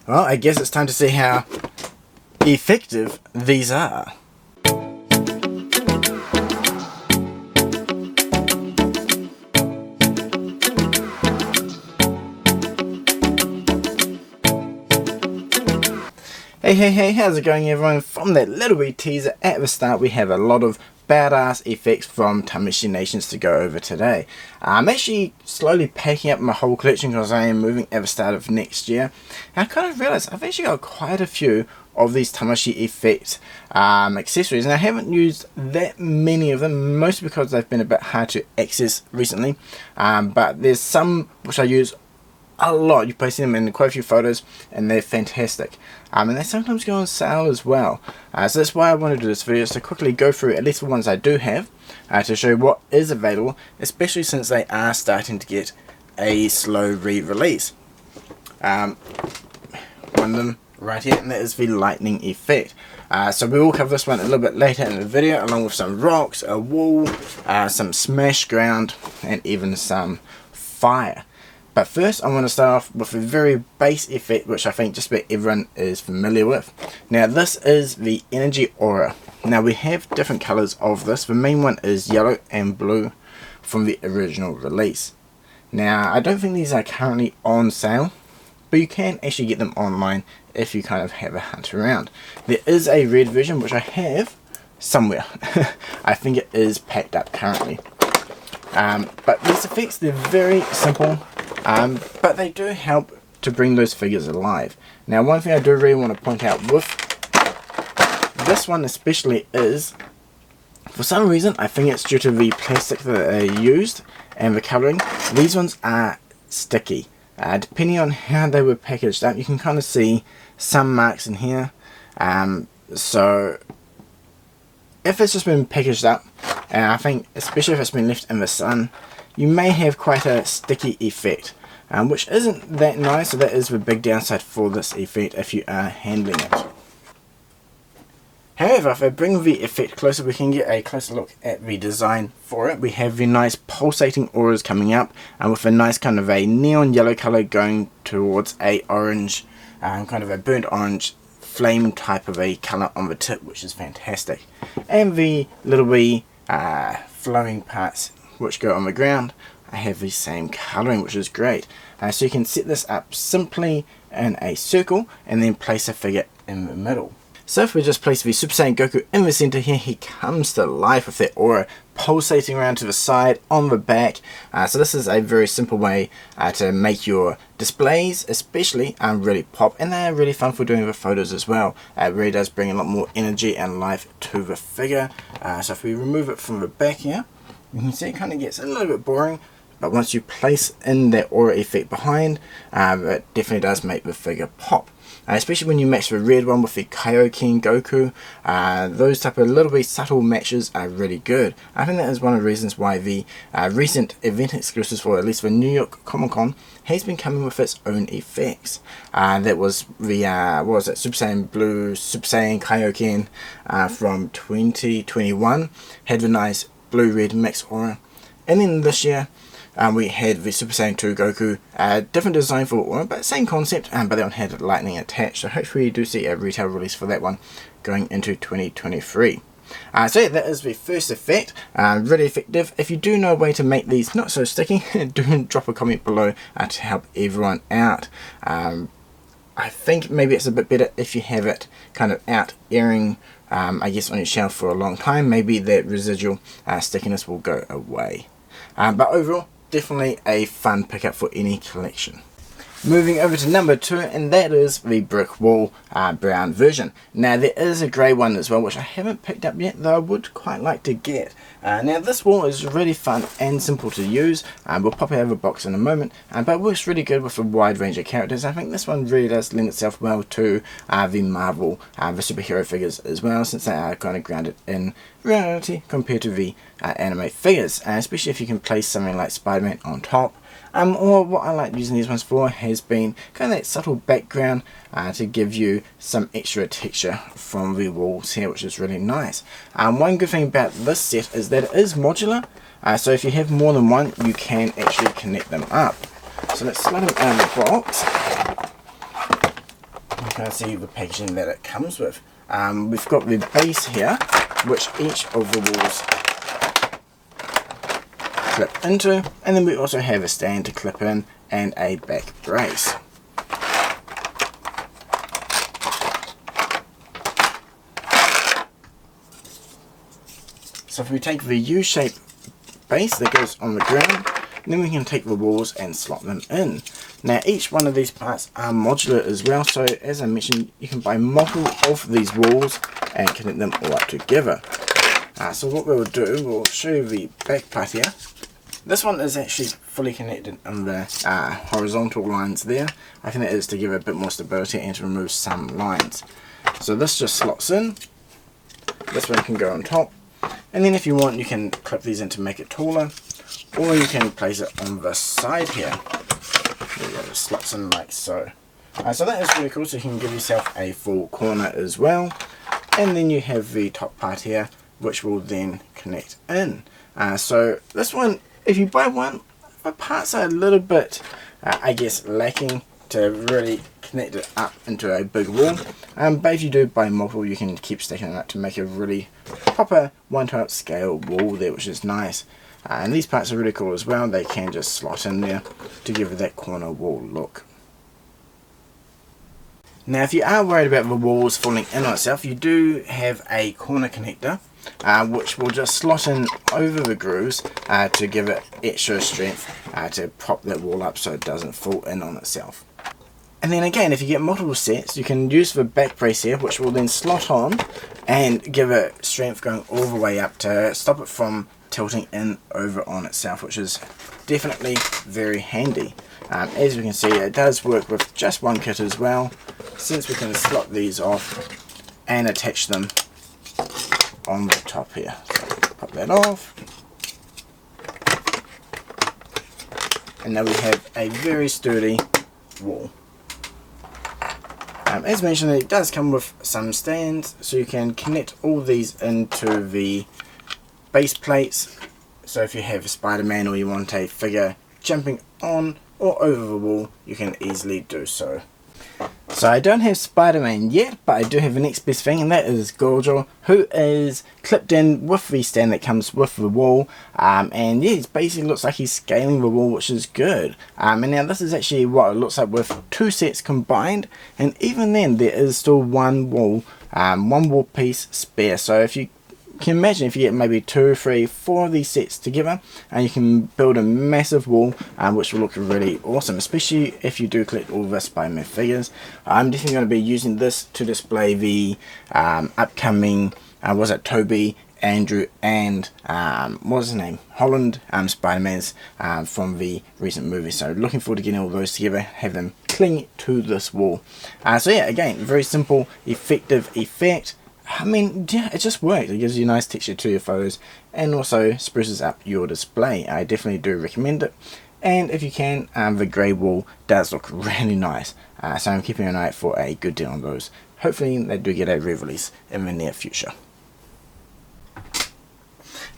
Well, I guess it's time to see how effective these are. Hey, how's it going everyone? From that little wee teaser at the start, we have a lot of badass effects from Tamashii Nations to go over today. I'm actually slowly packing up my whole collection because I am moving at the start of next year. And I kind of realized I've actually got quite a few of these Tamashii effect accessories, and I haven't used that many of them, mostly because they've been a bit hard to access recently. But there's some which I use a lot. You place them in quite a few photos and they're fantastic, and they sometimes go on sale as well. So that's why I wanted to do this video, is to quickly go through at least the ones I do have, to show what is available, especially since they are starting to get a slow re-release. One of them right here, and that is the lightning effect. So we will cover this one a little bit later in the video, along with some rocks, a wall, some smashed ground, and even some fire. But first I want to start off with a very base effect which I think just about everyone is familiar with. Now this is the energy aura. Now we have different colours of this. The main one is yellow and blue from the original release. Now I don't think these are currently on sale, but you can actually get them online if you kind of have a hunt around. There is a red version which I have somewhere. I think it is packed up currently. But these effects, they're very simple. But they do help to bring those figures alive. Now one thing I do really want to point out with this one especially is, for some reason, I think it's due to the plastic that they used and the colouring, these ones are sticky. Depending on how they were packaged up, you can kind of see some marks in here. So if it's just been packaged up, and I think especially if it's been left in the sun, you may have quite a sticky effect, which isn't that nice. So that is the big downside for this effect if you are handling it. However, if I bring the effect closer, we can get a closer look at the design for it. We have the nice pulsating auras coming up, and with a nice kind of a neon yellow colour going towards a orange, kind of a burnt orange flame type of a colour on the tip, which is fantastic. And the little wee flowing parts which go on the ground, I have the same colouring, which is great. So you can set this up simply in a circle and then place a figure in the middle. So if we just place the Super Saiyan Goku in the centre here, he comes to life with that aura pulsating around to the side, on the back. So this is a very simple way to make your displays especially really pop, and they are really fun for doing the photos as well. It really does bring a lot more energy and life to the figure. So if we remove it from the back here, you can see it kind of gets a little bit boring, but once you place in that aura effect behind, it definitely does make the figure pop. Especially when you match the red one with the Kaioken Goku, those type of little bit subtle matches are really good. I think that is one of the reasons why the recent event exclusives for at least the New York Comic Con has been coming with its own effects. That was the what was it, Super Saiyan Blue, Super Saiyan Kaioken from 2021, had the nice blue-red mix aura, and then this year we had the Super Saiyan 2 Goku, different design for aura, but same concept, but that one had lightning attached. So hopefully you do see a retail release for that one going into 2023. So yeah, that is the first effect, really effective. If you do know a way to make these not so sticky, do drop a comment below to help everyone out. I think maybe it's a bit better if you have it kind of out airing, I guess, on your shelf for a long time. Maybe that residual stickiness will go away. But overall, definitely a fun pickup for any collection. Moving over to number 2, and that is the brick wall brown version. Now there is a grey one as well, which I haven't picked up yet, though I would quite like to get. Now this wall is really fun and simple to use. We'll pop it out of a box in a moment, but works really good with a wide range of characters. I think this one really does lend itself well to the Marvel, the superhero figures as well, since they are kind of grounded in reality compared to the anime figures, especially if you can place something like Spider-Man on top. Or what I like using these ones for has been kind of that subtle background to give you some extra texture from the walls here, which is really nice. One good thing about this set is that it is modular, so if you have more than one, you can actually connect them up. So let's slide them out of the box. kind of see the packaging that it comes with. We've got the base here, which each of the walls clip into, and then we also have a stand to clip in and a back brace. So if we take the U-shaped base that goes on the ground, then we can take the walls and slot them in. Now each one of these parts are modular as well, so as I mentioned, you can buy multiple of these walls and connect them all up together. So what we'll do, we'll show you the back part here. This one is actually fully connected on the horizontal lines there. I think that is to give it a bit more stability and to remove some lines. So this just slots in, this one can go on top, and then if you want you can clip these in to make it taller, or you can place it on the side here. There you go, it slots in like so. So that is really cool, so you can give yourself a full corner as well. And then you have the top part here, which will then connect in. So this one, if you buy one, the parts are a little bit, I guess, lacking to really connect it up into a big wall. But if you do buy multiple, you can keep stacking it up to make a really proper 1:1 scale wall there, which is nice. And these parts are really cool as well. They can just slot in there to give it that corner wall look. Now if you are worried about the walls falling in on itself, you do have a corner connector which will just slot in over the grooves to give it extra strength to prop that wall up so it doesn't fall in on itself. And then again, if you get multiple sets, you can use the back brace here, which will then slot on and give it strength going all the way up to stop it from tilting in over on itself, which is definitely very handy. As we can see, it does work with just one kit as well, since we can slot these off and attach them on the top here. So pop that off, and now we have a very sturdy wall. As mentioned, it does come with some stands, so you can connect all these into the base plates. So if you have a Spider-Man or you want a figure jumping on or over the wall, you can easily do so. So I don't have Spider-Man yet, but I do have the next best thing, and that is Gojo, who is clipped in with the stand that comes with the wall. And yeah, it basically looks like he's scaling the wall, which is good. And now this is actually what it looks like with two sets combined, and even then there is still one wall piece spare. So if you can imagine, if you get maybe 2, 3, 4 of these sets together, and you can build a massive wall, which will look really awesome, especially if you do collect all the Spider-Man figures. I'm definitely going to be using this to display the upcoming, was it Toby, Andrew, and what was his name, Holland Spider-Mans from the recent movie. So looking forward to getting all those together, have them cling to this wall. So yeah, again, very simple, effective effect. I mean, yeah, it just works. It gives you a nice texture to your photos and also spruces up your display. I definitely do recommend it. And if you can, the grey wall does look really nice. So I'm keeping an eye out for a good deal on those. Hopefully they do get a re-release in the near future.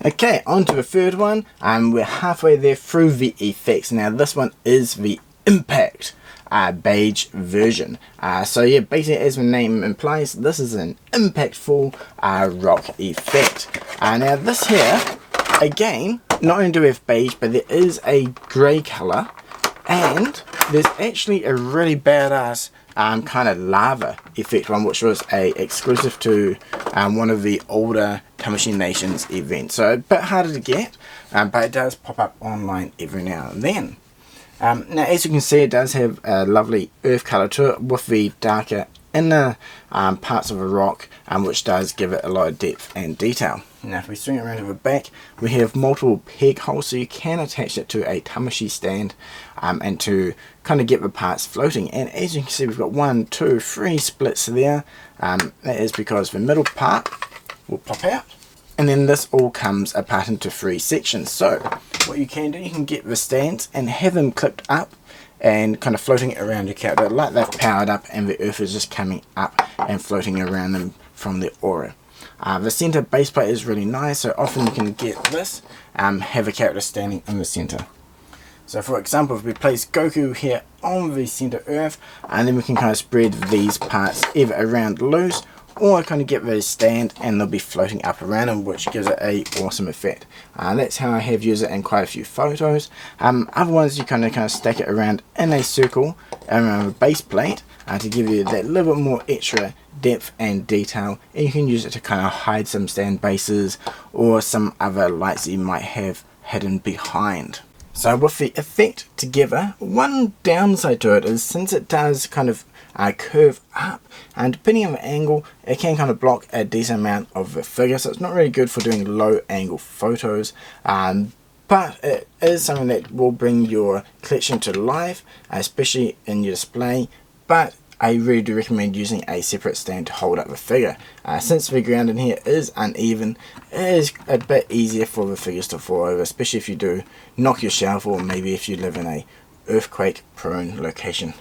Okay, on to the third one. We're halfway there through the effects. Now this one is the Impact beige version. So yeah, basically as the name implies, this is an impactful rock effect. Now this here, again, not only do we have beige, but there is a grey colour, and there's actually a really badass kind of lava effect one, which was a exclusive to one of the older Tamashii Nations events. So a bit harder to get, but it does pop up online every now and then. Now as you can see, it does have a lovely earth colour to it with the darker inner parts of a rock, which does give it a lot of depth and detail. Now if we swing it around to the back, we have multiple peg holes, so you can attach it to a Tamashii stand and to kind of get the parts floating. And as you can see, we've got 1, 2, 3 splits there. That is because the middle part will pop out, and then this all comes apart into 3 sections. So what you can do, you can get the stands and have them clipped up and kind of floating around your character like they've powered up, and the earth is just coming up and floating around them from the aura. The center base plate is really nice, so often you can get this, have a character standing in the center. So for example, if we place Goku here on the center Earth, and then we can kind of spread these parts either around loose, or kind of get those stand and they'll be floating up around them, which gives it a awesome effect. That's how I have used it in quite a few photos. Other ones you kind of stack it around in a circle around the base plate to give you that little bit more extra depth and detail, and you can use it to kind of hide some stand bases or some other lights that you might have hidden behind. So with the effect together, one downside to it is since it does kind of curve up, and depending on the angle it can kind of block a decent amount of the figure, so it's not really good for doing low angle photos, but it is something that will bring your collection to life, especially in your display. But I really do recommend using a separate stand to hold up the figure. Since the ground in here is uneven, it is a bit easier for the figures to fall over, especially if you do knock your shelf, or maybe if you live in a earthquake prone location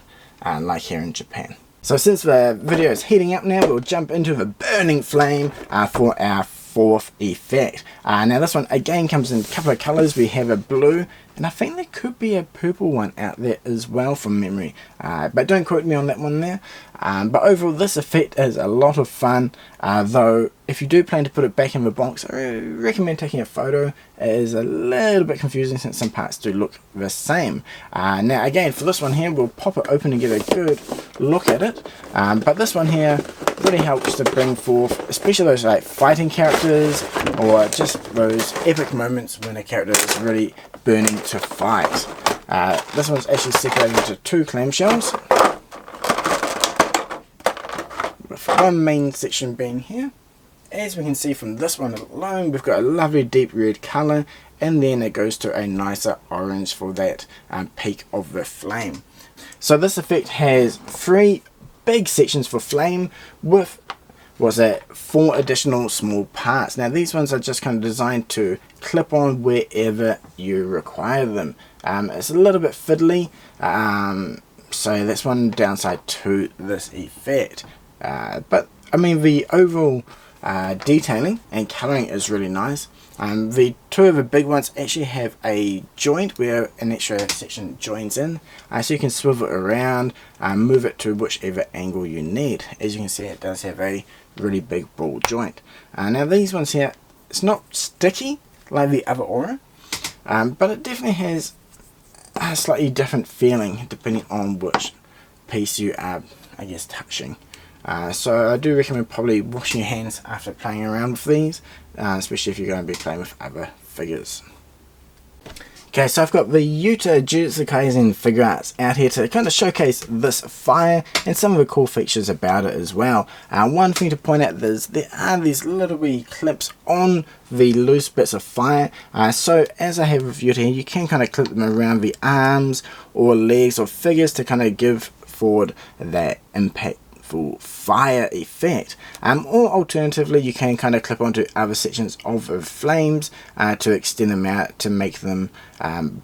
like here in Japan. So since the video is heating up now, we'll jump into the burning flame for our fourth effect. Now this one again comes in a couple of colors. We have a blue, and I think there could be a purple one out there as well from memory, but don't quote me on that one there. But overall this effect is a lot of fun, though if you do plan to put it back in the box, I recommend taking a photo. It is a little bit confusing since some parts do look the same. Now again, for this one here, we'll pop it open and get a good look at it, but this one here really helps to bring forth especially those like fighting characters, or just those epic moments when a character is really burning to fight. This one's actually separated into two clamshells, with one main section being here. As we can see from this one alone, we've got a lovely deep red colour, and then it goes to a nicer orange for that peak of the flame. So this effect has 3 big sections for flame with 4 additional small parts. Now these ones are just kind of designed to clip on wherever you require them. It's a little bit fiddly, so that's one downside to this effect. But I mean, the overall detailing and colouring is really nice. The 2 of the big ones actually have a joint where an extra section joins in, so you can swivel it around and move it to whichever angle you need. As you can see, it does have a really big ball joint. Now these ones here, it's not sticky like the other aura, but it definitely has a slightly different feeling depending on which piece you are, I guess, touching. So I do recommend probably washing your hands after playing around with these, especially if you're going to be playing with other figures. Okay, so I've got the Yuta Jujutsu Kaisen Figuarts out here to kind of showcase this fire and some of the cool features about it as well. One thing to point out is there are these little wee clips on the loose bits of fire. So as I have with Yuta here, you can kind of clip them around the arms or legs of figures to kind of give forward that impact fire effect, or alternatively you can kind of clip onto other sections of the flames to extend them out to make them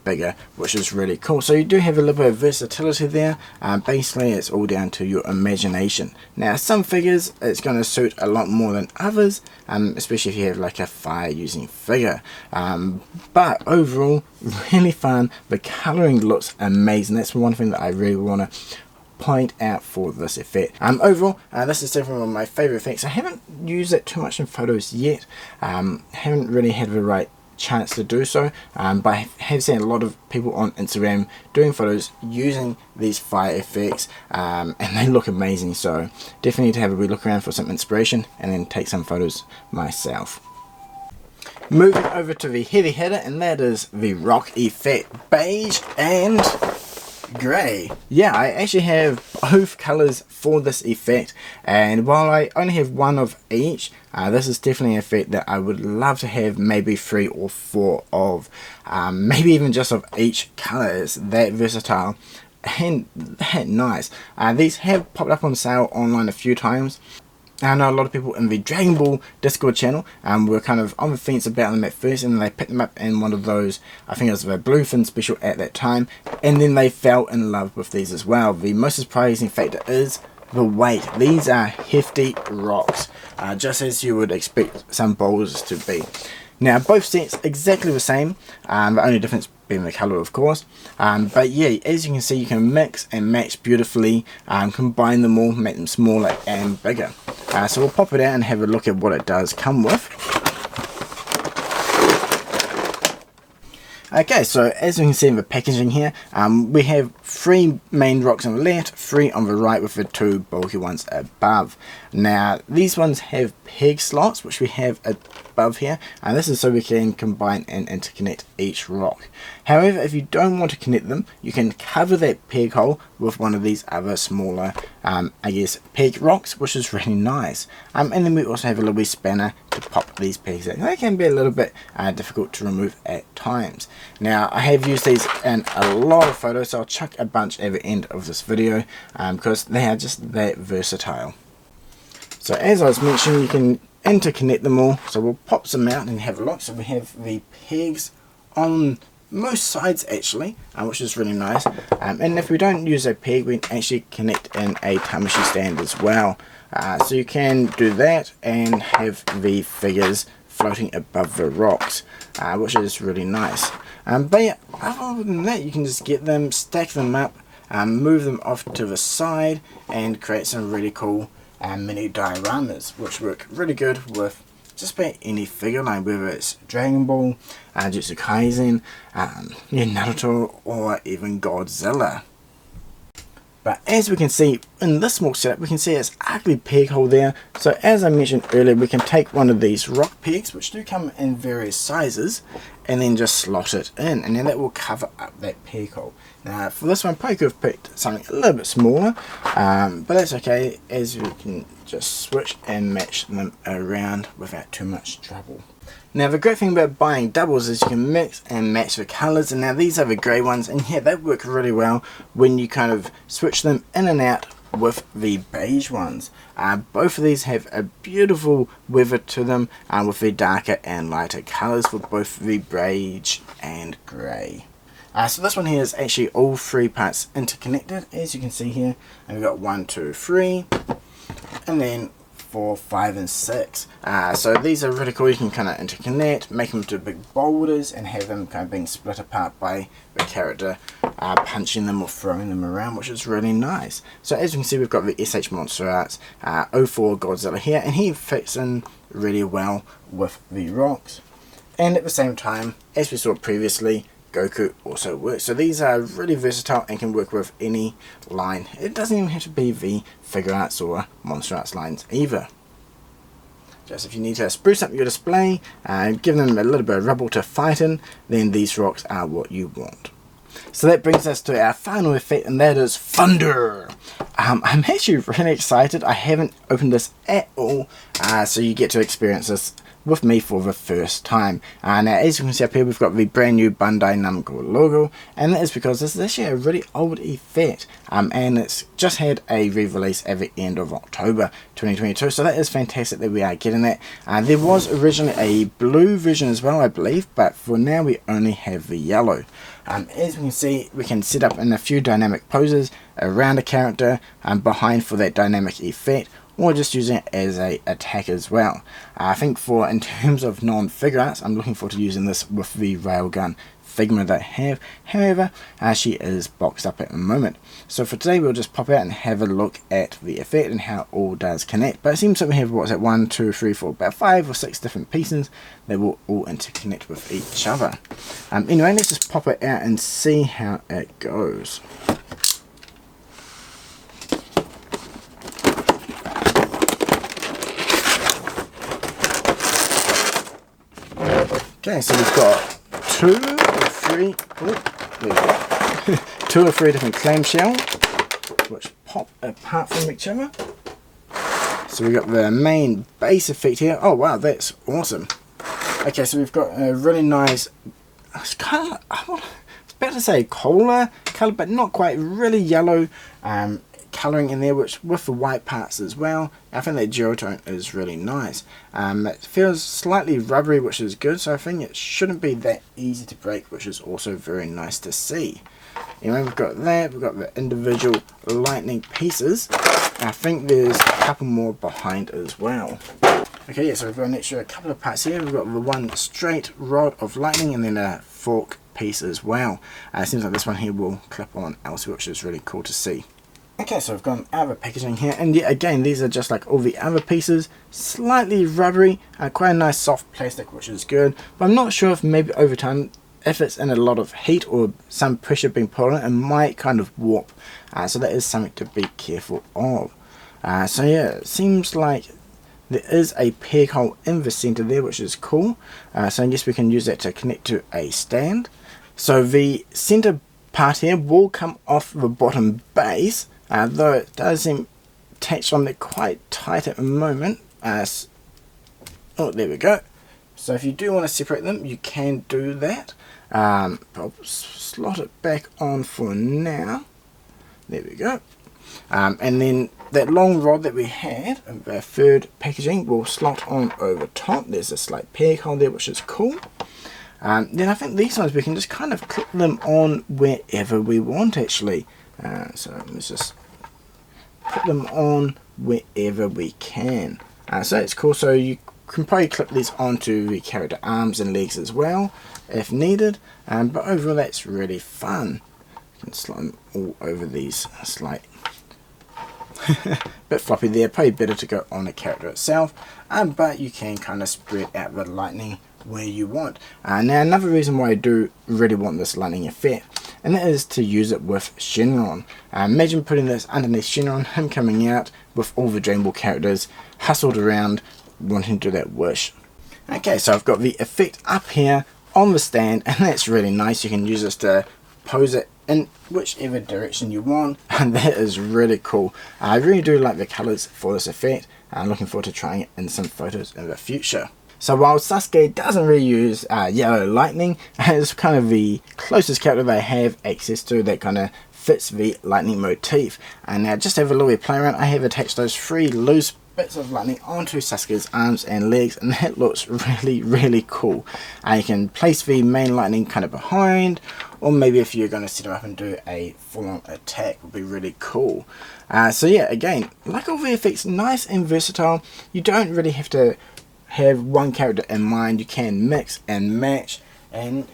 bigger, which is really cool. So you do have a little bit of versatility there. Basically it's all down to your imagination. Now some figures it's going to suit a lot more than others, especially if you have like a fire using figure, but overall really fun. The colouring looks amazing. That's one thing that I really want to point out for this effect. Overall, this is definitely one of my favourite effects. I haven't used it too much in photos yet. Haven't really had the right chance to do so, but I have seen a lot of people on Instagram doing photos using these fire effects, and they look amazing. So definitely need to have a wee look around for some inspiration and then take some photos myself. Moving over to the heavy hitter, and that is the rock effect, beige and grey. Yeah, I actually have both colours for this effect, and while I only have one of each, this is definitely an effect that I would love to have maybe 3 or 4 of, maybe even just of each colour. It's that versatile and that nice. These have popped up on sale online a few times. I know a lot of people in the Dragonballz Discord channel were kind of on the fence about them at first, and then they picked them up in one of those, I think it was the Bluefin special at that time, and then they fell in love with these as well. The most surprising factor is the weight. These are hefty rocks, just as you would expect some boulders to be. Now both sets exactly the same, the only difference being the colour of course. But yeah, as you can see, you can mix and match beautifully, combine them all, make them smaller and bigger. So we'll pop it out and have a look at what it does come with. Okay, so as you can see in the packaging here, we have 3 main rocks on the left, 3 on the right with the 2 bulky ones above. Now these ones have peg slots which we have above here, and this is so we can combine and interconnect each rock. However, if you don't want to connect them, you can cover that peg hole with one of these other smaller I guess peg rocks, which is really nice. And then we also have a little wee spanner to pop these pegs out. They can be a little bit difficult to remove at times. Now I have used these in a lot of photos, so I'll chuck a bunch at the end of this video because they are just that versatile. So as I was mentioning, you can interconnect them all, so we'll pop some out and have a look. So we have the pegs on most sides actually, which is really nice, and if we don't use a peg, we can actually connect in a Tamashii stand as well. So you can do that and have the figures floating above the rocks, which is really nice. But yeah, other than that, you can just get them, stack them up, move them off to the side and create some really cool mini dioramas, which work really good with just about any figure line, whether it's Dragonballz, Jujutsu Kaisen, Naruto, or even Godzilla. But as we can see in this small setup, we can see it's ugly peg hole there. So as I mentioned earlier, we can take one of these rock pegs, which do come in various sizes, and then just slot it in, and then that will cover up that peg hole. Now for this one, I probably could have picked something a little bit smaller, but that's okay, as we can just switch and match them around without too much trouble. Now the great thing about buying doubles is you can mix and match the colours, and now these are the grey ones, and yeah, they work really well when you kind of switch them in and out with the beige ones. Both of these have a beautiful weather to them, with the darker and lighter colours for both the beige and grey. So this one here is actually all 3 parts interconnected, as you can see here, and we've got 1, 2, 3, and then 4, 5 and 6. So these are really cool. You can kind of interconnect, make them into big boulders, and have them kind of being split apart by the character punching them or throwing them around, which is really nice. So as you can see, we've got the S.H.Monsterarts 04 Godzilla here, and he fits in really well with the rocks. And at the same time, as we saw previously, Goku also works. So these are really versatile and can work with any line. It doesn't even have to be the Figuarts or Monsterarts lines either. Just if you need to spruce up your display and give them a little bit of rubble to fight in, then these rocks are what you want. So that brings us to our final effect, and that is thunder. I'm actually really excited. I haven't opened this at all, so you get to experience this with me for the first time. Now as you can see up here, we've got the brand new Bandai Namco logo, and that is because this is actually a really old effect, and it's just had a re-release at the end of October 2022, so that is fantastic that we are getting that. There was originally a blue version as well, I believe, but for now we only have the yellow. As we can see, we can set up in a few dynamic poses around a character and behind for that dynamic effect, or just using it as a attack as well. I think in terms of non-Figuarts, I'm looking forward to using this with the Railgun Figma that I have. However, she is boxed up at the moment. So for today, we'll just pop out and have a look at the effect and how it all does connect. But it seems that we have, what's that, 1, 2, 3, 4, about 5 or 6 different pieces that will all interconnect with each other. Anyway, let's just pop it out and see how it goes. Okay, so we've got 2 or 3 different clamshell, which pop apart from each other. So we've got the main base effect here. Oh wow, that's awesome. Okay, so we've got a really nice, it's kind of, I was about to say cola colour, but not quite, really yellow colouring in there, which with the white parts as well. I think that duotone is really nice. It feels slightly rubbery, which is good, so I think it shouldn't be that easy to break, which is also very nice to see. Anyway, we've got that, we've got the individual lightning pieces. I think there's a couple more behind as well. Okay, yeah, so we've got an extra couple of parts here. We've got the one straight rod of lightning and then a fork piece as well. It seems like this one here will clip on elsewhere, which is really cool to see. Okay, so I've gone out of the packaging here, and yet again, these are just like all the other pieces, slightly rubbery, quite a nice soft plastic, which is good, but I'm not sure if maybe over time, if it's in a lot of heat or some pressure being put on it, it might kind of warp, so that is something to be careful of. So yeah, it seems like there is a peg hole in the center there, which is cool, so I guess we can use that to connect to a stand. So the center part here will come off the bottom base, though it does seem attached on there quite tight at the moment. Oh, there we go. So if you do want to separate them, you can do that. I'll slot it back on for now. There we go. And then that long rod that we had in the third packaging will slot on over top. There's a slight peg hole there, which is cool. Then I think these ones we can just kind of clip them on wherever we want, actually. So let's just put them on wherever we can. So it's cool. So you can probably clip these onto the character arms and legs as well if needed, but overall that's really fun. You can slot them all over these slight bit floppy there, probably better to go on a character itself, but you can kind of spread out the lightning where you want. Now another reason why I do really want this lightning effect, and that is to use it with Shenron. Imagine putting this underneath Shenron, him coming out with all the Dragon Ball characters hustled around wanting to do that wish. Okay, so I've got the effect up here on the stand, and that's really nice. You can use this to pose it in whichever direction you want, and that is really cool. I really do like the colours for this effect. I'm looking forward to trying it in some photos in the future. So while Sasuke doesn't really use yellow lightning, it's kind of the closest character they have access to that kind of fits the lightning motif. And now just have a little play around. I have attached those 3 loose bits of lightning onto Sasuke's arms and legs, and that looks really cool. You can place the main lightning kind of behind, or maybe if you're going to set him up and do a full-on attack, would be really cool. So yeah, again, like all the effects, nice and versatile. You don't really have to have one character in mind. You can mix and match, and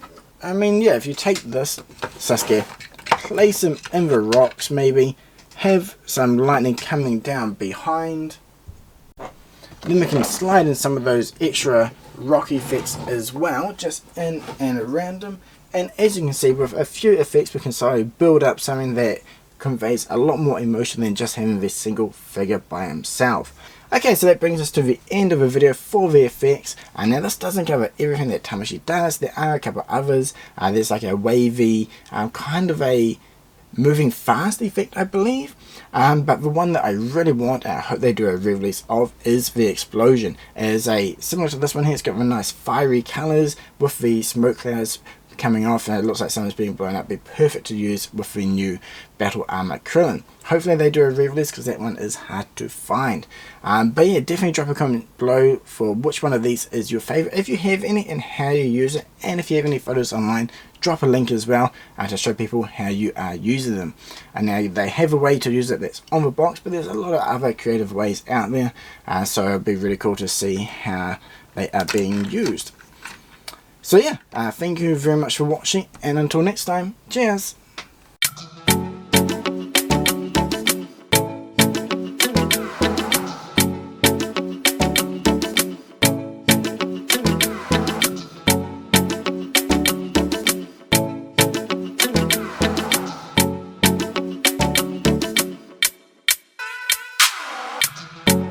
I mean, yeah, if you take this Sasuke, place him in the rocks, maybe have some lightning coming down behind, then we can slide in some of those extra rock effects as well, just in and around them. And as you can see, with a few effects we can slowly build up something that conveys a lot more emotion than just having this single figure by himself. Okay, so that brings us to the end of the video for the effects. Now this doesn't cover everything that Tamashii does. There are a couple others. There's like a wavy, kind of a moving fast effect, I believe. But the one that I really want, and I hope they do a re-release of, is the explosion. It is similar to this one here. It's got the nice fiery colours with the smoke clouds coming off, and it looks like something's being blown up. Be perfect to use with the new Battle Armor Krillin. Hopefully they do a re-release, because that one is hard to find. But yeah, definitely drop a comment below for which one of these is your favourite, if you have any, and how you use it. And if you have any photos online, drop a link as well to show people how you are using them. And now they have a way to use it that's on the box, but there's a lot of other creative ways out there, so it'll be really cool to see how they are being used. So yeah, thank you very much for watching, and until next time, cheers!